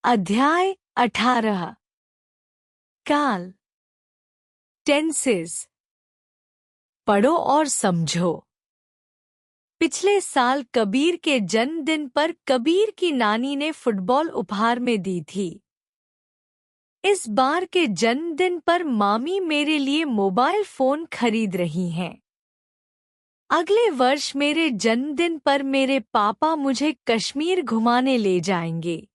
अध्याय 18 काल टेंसेस पढ़ो और समझो। पिछले साल कबीर के जन्मदिन पर कबीर की नानी ने फुटबॉल उपहार में दी थी। इस बार के जन्मदिन पर मामी मेरे लिए मोबाइल फोन खरीद रही हैं। अगले वर्ष मेरे जन्मदिन पर मेरे पापा मुझे कश्मीर घुमाने ले जाएंगे।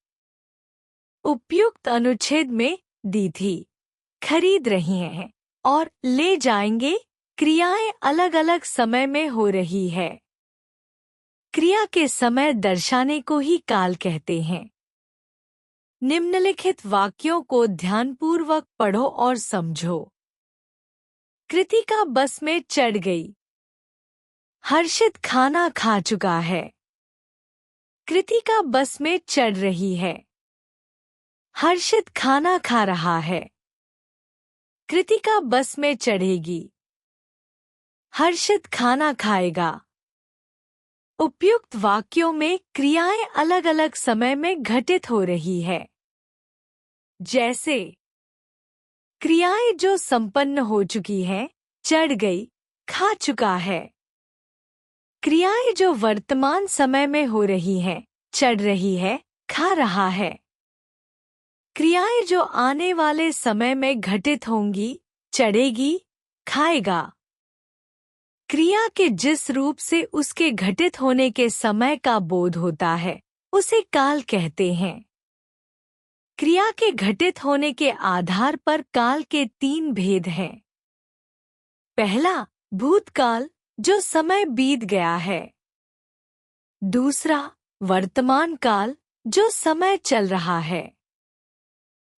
उपयुक्त अनुच्छेद में दी थी खरीद रही हैं और ले जाएंगे क्रियाएं अलग अलग समय में हो रही है। क्रिया के समय दर्शाने को ही काल कहते हैं। निम्नलिखित वाक्यों को ध्यानपूर्वक पढ़ो और समझो। कृतिका बस में चढ़ गई। हर्षित खाना खा चुका है। कृतिका बस में चढ़ रही है। हर्षित खाना खा रहा है। कृतिका बस में चढ़ेगी। हर्षित खाना खाएगा। उपयुक्त वाक्यों में क्रियाएं अलग अलग समय में घटित हो रही है। जैसे क्रियाएं जो संपन्न हो चुकी हैं, चढ़ गई, खा चुका है। क्रियाएं जो वर्तमान समय में हो रही हैं, चढ़ रही है, खा रहा है। क्रियाएं जो आने वाले समय में घटित होंगी, चढ़ेगी, खाएगा। क्रिया के जिस रूप से उसके घटित होने के समय का बोध होता है, उसे काल कहते हैं। क्रिया के घटित होने के आधार पर काल के 3 भेद हैं। पहला, भूतकाल, जो समय बीत गया है। दूसरा, वर्तमान काल, जो समय चल रहा है।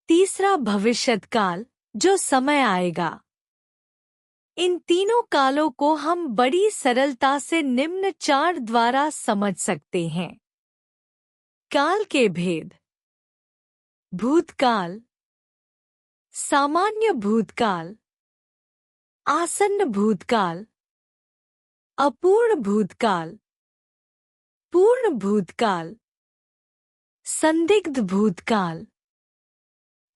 तीसरा, भविष्यत काल, जो समय आएगा। इन तीनों कालों को हम बड़ी सरलता से निम्न 4 द्वारा समझ सकते हैं। काल के भेद। भूतकाल, सामान्य भूतकाल, आसन्न भूतकाल, अपूर्ण भूतकाल, पूर्ण भूतकाल, संदिग्ध भूतकाल,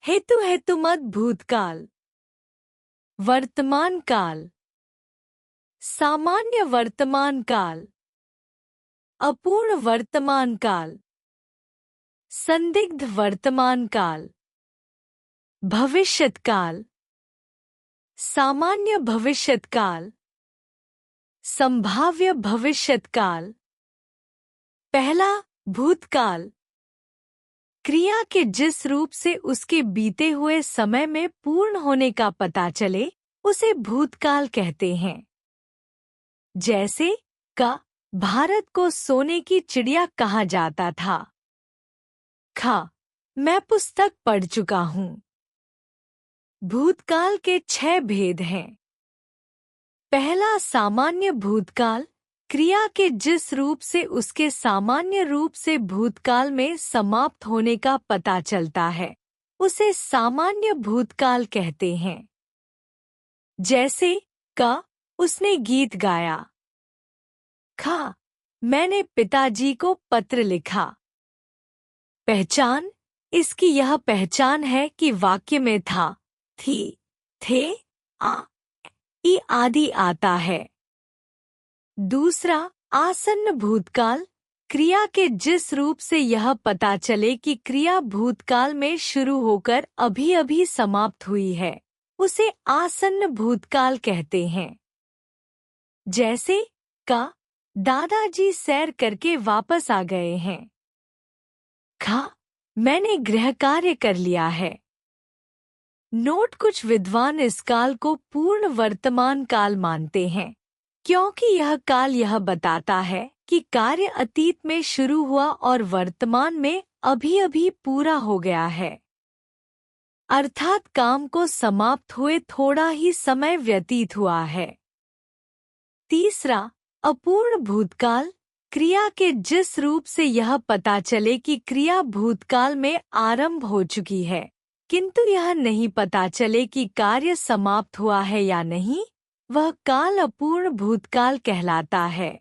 हेतुमत भूतकाल, वर्तमान काल, सामान्य वर्तमान काल, अपूर्ण वर्तमान काल, संदिग्ध वर्तमान काल, भविष्यत काल, सामान्य भविष्यत काल, संभाव्य भविष्यत काल। पहला, भूतकाल। क्रिया के जिस रूप से उसके बीते हुए समय में पूर्ण होने का पता चले, उसे भूतकाल कहते हैं। जैसे का भारत को सोने की चिड़िया कहा जाता था। खा, मैं पुस्तक पढ़ चुका हूँ। भूतकाल के 6 भेद हैं। पहला, सामान्य भूतकाल। क्रिया के जिस रूप से उसके सामान्य रूप से भूतकाल में समाप्त होने का पता चलता है, उसे सामान्य भूतकाल कहते हैं। जैसे का, उसने गीत गाया। खा, मैंने पिताजी को पत्र लिखा। पहचान, इसकी यह पहचान है कि वाक्य में था, थी, थे, आ, ई आदि आता है। दूसरा, आसन्न भूतकाल। क्रिया के जिस रूप से यह पता चले कि क्रिया भूतकाल में शुरू होकर अभी अभी समाप्त हुई है, उसे आसन्न भूतकाल कहते हैं। जैसे का, दादाजी सैर करके वापस आ गए हैं। खा, मैंने गृह कार्य कर लिया है। नोट, कुछ विद्वान इस काल को पूर्ण वर्तमान काल मानते हैं, क्योंकि यह काल यह बताता है कि कार्य अतीत में शुरू हुआ और वर्तमान में अभी अभी पूरा हो गया है। अर्थात काम को समाप्त हुए थोड़ा ही समय व्यतीत हुआ है। तीसरा, अपूर्ण भूतकाल। क्रिया के जिस रूप से यह पता चले कि क्रिया भूतकाल में आरंभ हो चुकी है, किंतु यह नहीं पता चले कि कार्य समाप्त हुआ है या नहीं, वह काल अपूर्ण भूतकाल कहलाता है।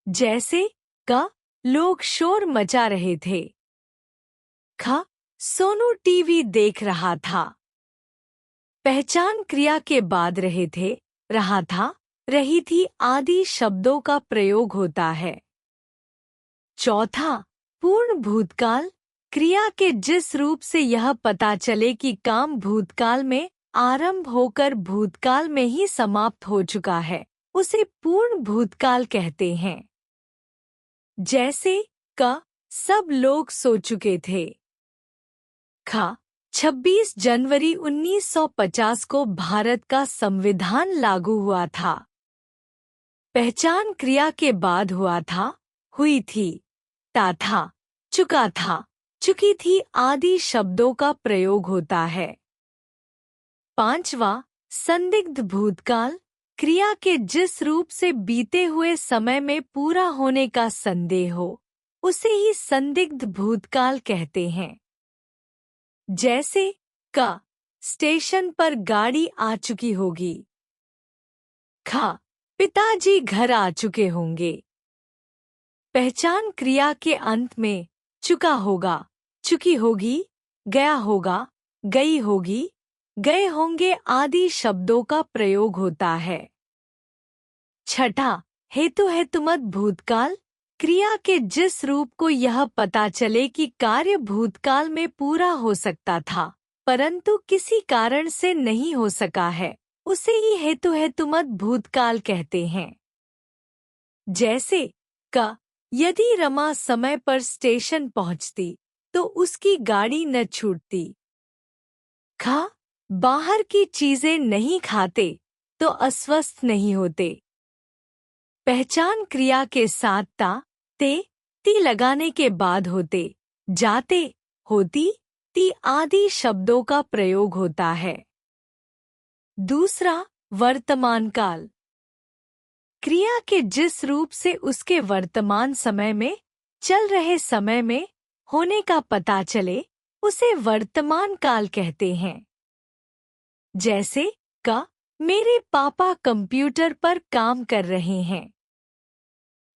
जैसे का, लोग शोर मचा रहे थे। ख, सोनू टीवी देख रहा था। पहचान क्रिया के बाद रहे थे, रहा था, रही थी आदि शब्दों का प्रयोग होता है। चौथा, पूर्ण भूतकाल, क्रिया के जिस रूप से यह पता चले कि काम भूतकाल में आरंभ होकर भूतकाल में ही समाप्त हो चुका है, उसे पूर्ण भूतकाल कहते हैं। जैसे क, सब लोग सो चुके थे। ख, 26 जनवरी 1950 को भारत का संविधान लागू हुआ था। पहचान क्रिया के बाद हुआ था, हुई थी, ता था, चुका था, चुकी थी आदि शब्दों का प्रयोग होता है। पांचवा, संदिग्ध भूतकाल, क्रिया के जिस रूप से बीते हुए समय में पूरा होने का संदेह हो, उसे ही संदिग्ध भूतकाल कहते हैं। जैसे क, स्टेशन पर गाड़ी आ चुकी होगी। ख, पिताजी घर आ चुके होंगे। पहचान क्रिया के अंत में चुका होगा, चुकी होगी, गया होगा, गई होगी, गए होंगे आदि शब्दों का प्रयोग होता है। छठा, हेतु हेतुमत भूतकाल, क्रिया के जिस रूप को यह पता चले कि कार्य भूतकाल में पूरा हो सकता था, परंतु किसी कारण से नहीं हो सका है, उसे ही हेतु हेतुमत भूतकाल कहते हैं। जैसे क, यदि रमा समय पर स्टेशन पहुंचती तो उसकी गाड़ी न छूटती। ख, बाहर की चीजें नहीं खाते तो अस्वस्थ नहीं होते। पहचान क्रिया के साथ ता, ते, ती लगाने के बाद होते, जाते, होती, ती आदि शब्दों का प्रयोग होता है। दूसरा, वर्तमान काल, क्रिया के जिस रूप से उसके वर्तमान समय में, चल रहे समय में होने का पता चले, उसे वर्तमान काल कहते हैं। जैसे क, मेरे पापा कंप्यूटर पर काम कर रहे हैं।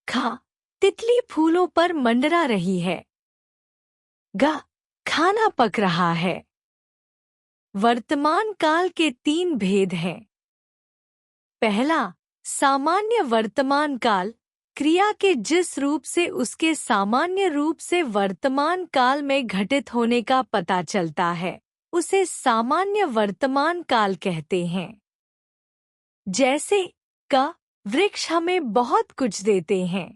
ख, तितली फूलों पर मंडरा रही है। ग, खाना पक रहा है। वर्तमान काल के 3 भेद हैं। पहला, सामान्य वर्तमान काल, क्रिया के जिस रूप से उसके सामान्य रूप से वर्तमान काल में घटित होने का पता चलता है, उसे सामान्य वर्तमान काल कहते हैं। जैसे क, वृक्ष हमें बहुत कुछ देते हैं।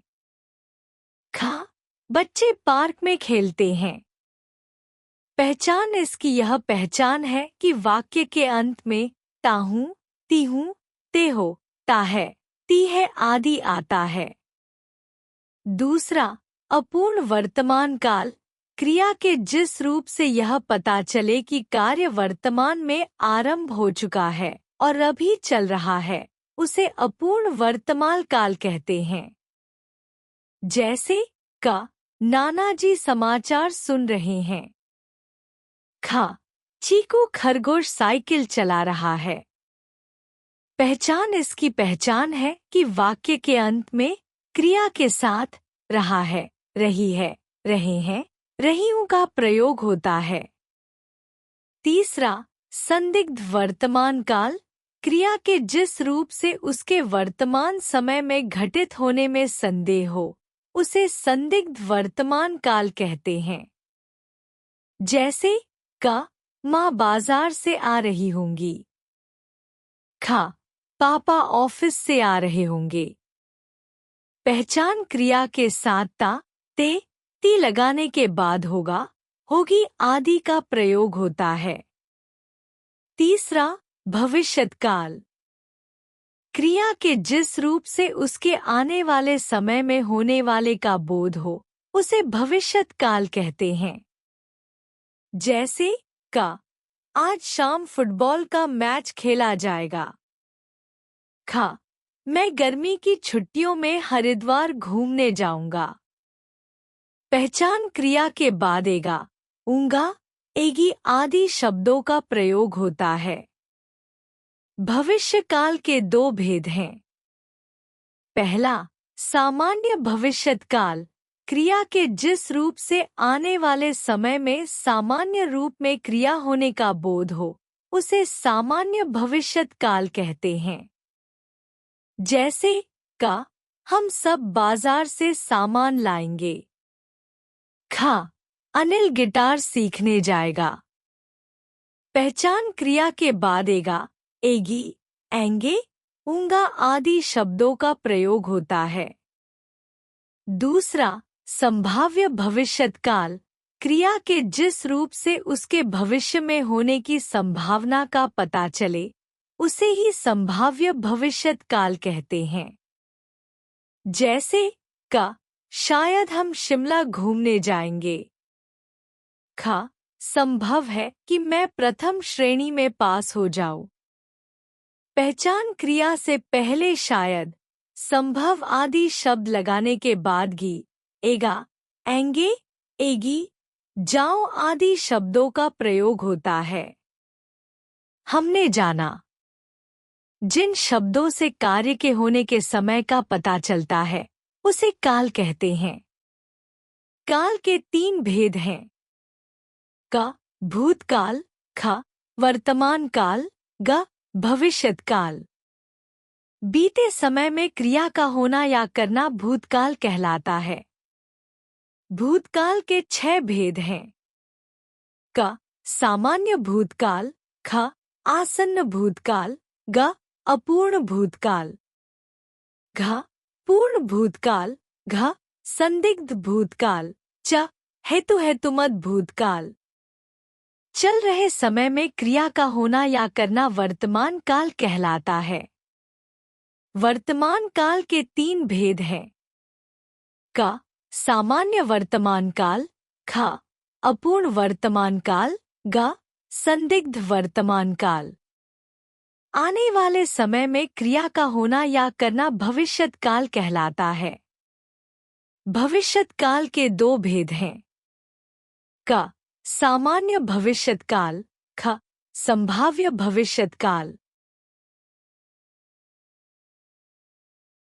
ख, बच्चे पार्क में खेलते हैं। पहचान इसकी यह पहचान है कि वाक्य के अंत में ताहूं, तीहूं, ते हो, ता है, ती है आदि आता है। दूसरा, अपूर्ण वर्तमान काल, क्रिया के जिस रूप से यह पता चले कि कार्य वर्तमान में आरंभ हो चुका है और अभी चल रहा है, उसे अपूर्ण वर्तमान काल कहते हैं। जैसे क, नाना जी समाचार सुन रहे हैं। ख, चीकू खरगोश साइकिल चला रहा है। पहचान इसकी पहचान है कि वाक्य के अंत में क्रिया के साथ रहा है, रही है, रहे हैं, रहीहूं का प्रयोग होता है। तीसरा, संदिग्ध वर्तमान काल, क्रिया के जिस रूप से उसके वर्तमान समय में घटित होने में संदेह हो, उसे संदिग्ध वर्तमान काल कहते हैं। जैसे क, माँ बाजार से आ रही होंगी। ख, पापा ऑफिस से आ रहे होंगे। पहचान क्रिया के साथ ता, ते, ती लगाने के बाद होगा, होगी आदि का प्रयोग होता है। तीसरा, भविष्यत्काल, क्रिया के जिस रूप से उसके आने वाले समय में होने वाले का बोध हो, उसे भविष्यत्काल कहते हैं। जैसे क, आज शाम फुटबॉल का मैच खेला जाएगा। ख, मैं गर्मी की छुट्टियों में हरिद्वार घूमने जाऊंगा। पहचान क्रिया के बाद एगा, ऊंगा, एगी आदि शब्दों का प्रयोग होता है। भविष्यकाल के 2 भेद हैं। पहला, सामान्य भविष्यत्काल, क्रिया के जिस रूप से आने वाले समय में सामान्य रूप में क्रिया होने का बोध हो, उसे सामान्य भविष्यत काल कहते हैं। जैसे का, हम सब बाजार से सामान लाएंगे। खा, अनिल गिटार सीखने जाएगा। पहचान क्रिया के बाद एगा, एगी, एंगे, ऊंगा आदि शब्दों का प्रयोग होता है। दूसरा, संभाव्य भविष्यत्काल, क्रिया के जिस रूप से उसके भविष्य में होने की संभावना का पता चले, उसे ही संभाव्य भविष्यत्काल कहते हैं। जैसे का, शायद हम शिमला घूमने जाएंगे। खा, संभव है कि मैं प्रथम श्रेणी में पास हो जाऊं। पहचान क्रिया से पहले शायद, संभव आदि शब्द लगाने के बाद गी, एगा, एंगे, एगी, जाओ आदि शब्दों का प्रयोग होता है। हमने जाना। जिन शब्दों से कार्य के होने के समय का पता चलता है, उसे काल कहते हैं। काल के 3 भेद हैं। का, भूतकाल, ख, वर्तमान काल, ग, भविष्यत काल। बीते समय में क्रिया का होना या करना भूतकाल कहलाता है। भूतकाल के 6 भेद हैं। क, सामान्य भूतकाल, ख, आसन्न भूतकाल, ग, अपूर्ण भूतकाल, घ, पूर्ण भूतकाल, घ, संदिग्ध भूतकाल, च, हेतुमत भूतकाल। चल रहे समय में क्रिया का होना या करना वर्तमान काल कहलाता है। वर्तमान काल के 3 भेद हैं। क, सामान्य वर्तमान काल, ख, अपूर्ण वर्तमान काल, ग, संदिग्ध वर्तमान काल। आने वाले समय में क्रिया का होना या करना भविष्यत काल कहलाता है। भविष्यत काल के 2 भेद हैं। क, सामान्य भविष्यत काल, ख, संभाव्य भविष्यत काल।